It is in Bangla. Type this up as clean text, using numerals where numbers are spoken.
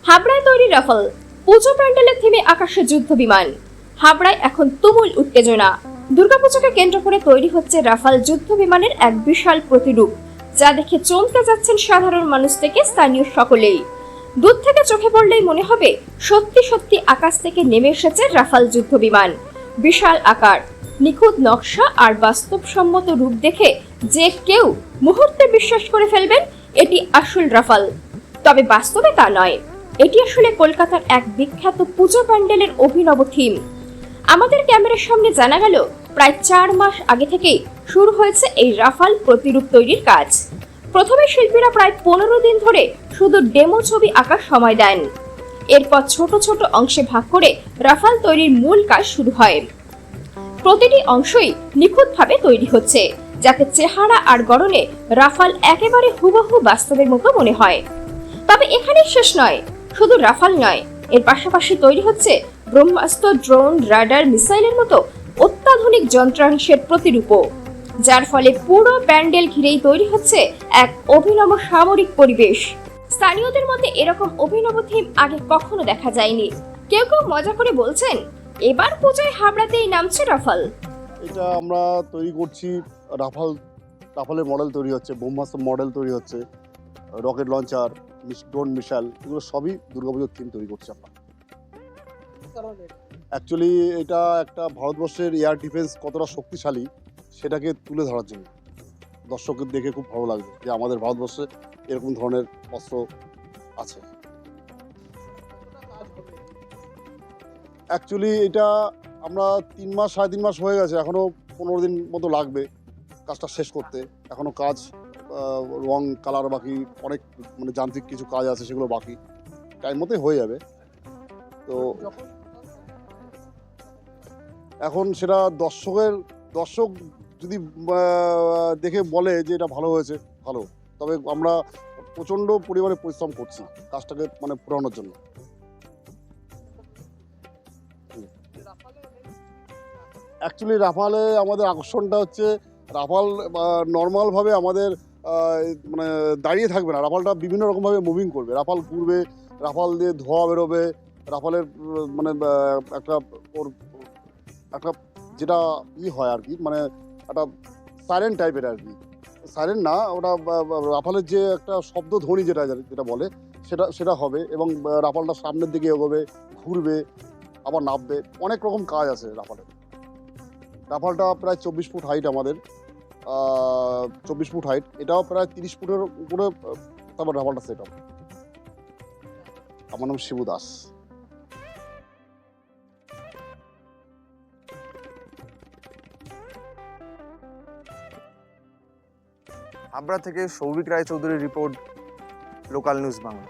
হাবড়ায় তৈরি রাফাল, পুজো প্যান্ডেলের থিমে আকাশে যুদ্ধ বিমান। হাবড়ায় এখন তুমুল উত্তেজনা। দুর্গাপুজোকে কেন্দ্র করে তৈরি হচ্ছে রাফাল যুদ্ধ বিমানের এক বিশাল প্রতিরূপ, যা দেখে চমকে যাচ্ছেন সাধারণ মানুষ থেকে স্থানীয় সকলেই। দূর থেকে চোখে পড়লেই মনে হবে সত্যি সত্যি আকাশ থেকে নেমে এসেছে রাফাল যুদ্ধ বিমান। বিশাল আকার, নিখুঁত নকশা আর বাস্তবসম্মত রূপ দেখে যে কেউ মুহূর্তে বিশ্বাস করে ফেলবেন এটি আসল রাফাল। তবে বাস্তবে তা নয়, এটি আসলে কলকাতার এক বিখ্যাত পুজো প্যান্ডেলের অভিনব থিম। আমাদের ক্যামেরার সামনে জানা গেল প্রায় 4 মাস আগে থেকেই শুরু হয়েছে এই রাফাল প্রতিরূপ তৈরির কাজ। প্রথমে শিল্পীরা প্রায় 15 দিন ধরে শুধু ডেমো ছবি আঁকার সময় দেন। এরপর ছোট ছোট অংশে ভাগ করে রাফাল তৈরির মূল কাজ শুরু হয়। প্রতিটি অংশই নিখুঁতভাবে তৈরি হচ্ছে, যাতে চেহারা আর গড়নে রাফাল একেবারে হুবহু বাস্তবের মতো মনে হয়। তবে এখানেই শেষ নয়, শুধু রাফাল নয়, এর পাশাপাশি তৈরি হচ্ছে ব্রহ্মাস্ত্র, ড্রোন, রাডার, মিসাইলের মতো অত্যাধুনিক যন্ত্রাংশের প্রতিরূপও, যার ফলে পুরো প্যান্ডেল ঘিরেই তৈরি হচ্ছে এক অভিনব সামরিক পরিবেশ। স্থানীয়দের মধ্যে এরকম অভিনব থিম আগে কখনো দেখা যায়নি। কেউ কেউ মজা করে বলছেন, এবার পূজায় হাবড়াতেই নামছে রাফাল। এটা আমরা তৈরি করছি, রাফালের মডেল তৈরি হচ্ছে, ব্রহ্মাস্ত্র মডেল তৈরি হচ্ছে, রকেট লঞ্চার, ড্রোন মিসাইল, এগুলো সবই দুর্গাপুজোর থিম তৈরি করছি আমরা। অ্যাকচুয়ালি এটা একটা ভারতবর্ষের এয়ার ডিফেন্স কতটা শক্তিশালী সেটাকে তুলে ধরার জন্য। দর্শকদের দেখে খুব ভালো লাগবে যে আমাদের ভারতবর্ষে এরকম ধরনের অস্ত্র আছে। অ্যাকচুয়ালি এটা আমরা 3 মাস হয়ে গেছে, এখনও 15 দিন মতো লাগবে কাজটা শেষ করতে। এখনও কাজ, রং কালার বাকি, অনেক মানে যান্ত্রিক কিছু কাজ আছে, সেগুলো বাকি, টাইম মতোই হয়ে যাবে। তো এখন সেটা দর্শক যদি দেখে বলে যে এটা ভালো হয়েছে, ভালো। তবে আমরা প্রচণ্ড পরিমাণে পরিশ্রম করছি কাজটাকে মানে পুরানোর জন্য। অ্যাকচুয়ালি রাফালে আমাদের আকর্ষণটা হচ্ছে, রাফাল নর্মালভাবে আমাদের মানে দাঁড়িয়ে থাকবে না, রাফালটা বিভিন্ন রকমভাবে মুভিং করবে, রাফাল ঘুরবে, রাফাল দিয়ে ধোঁয়া বেরোবে, রাফালের মানে একটা ওর একটা যেটা হয় আর কি, মানে একটা সাইরেন টাইপের আর কি, সাইরেন না ওটা, রাফালের যে একটা শব্দ ধ্বনি যেটা বলে সেটা হবে, এবং রাফালটা সামনের দিকে এগোবে, ঘুরবে, আবার নামবে, অনেক রকম কাজ আছে রাফালের। রাফালটা প্রায় 24 ফুট হাইট আমাদের, 24 ফুট হাইট, এটাও প্রায় 30 ফুটের উপরে। তারপর রাফালটা সেট আপ। আমার নাম শিবু দাস। হাবড়া থেকে সৌভিক রায়চৌধুরীর রিপোর্ট, লোকাল নিউজ বাংলা।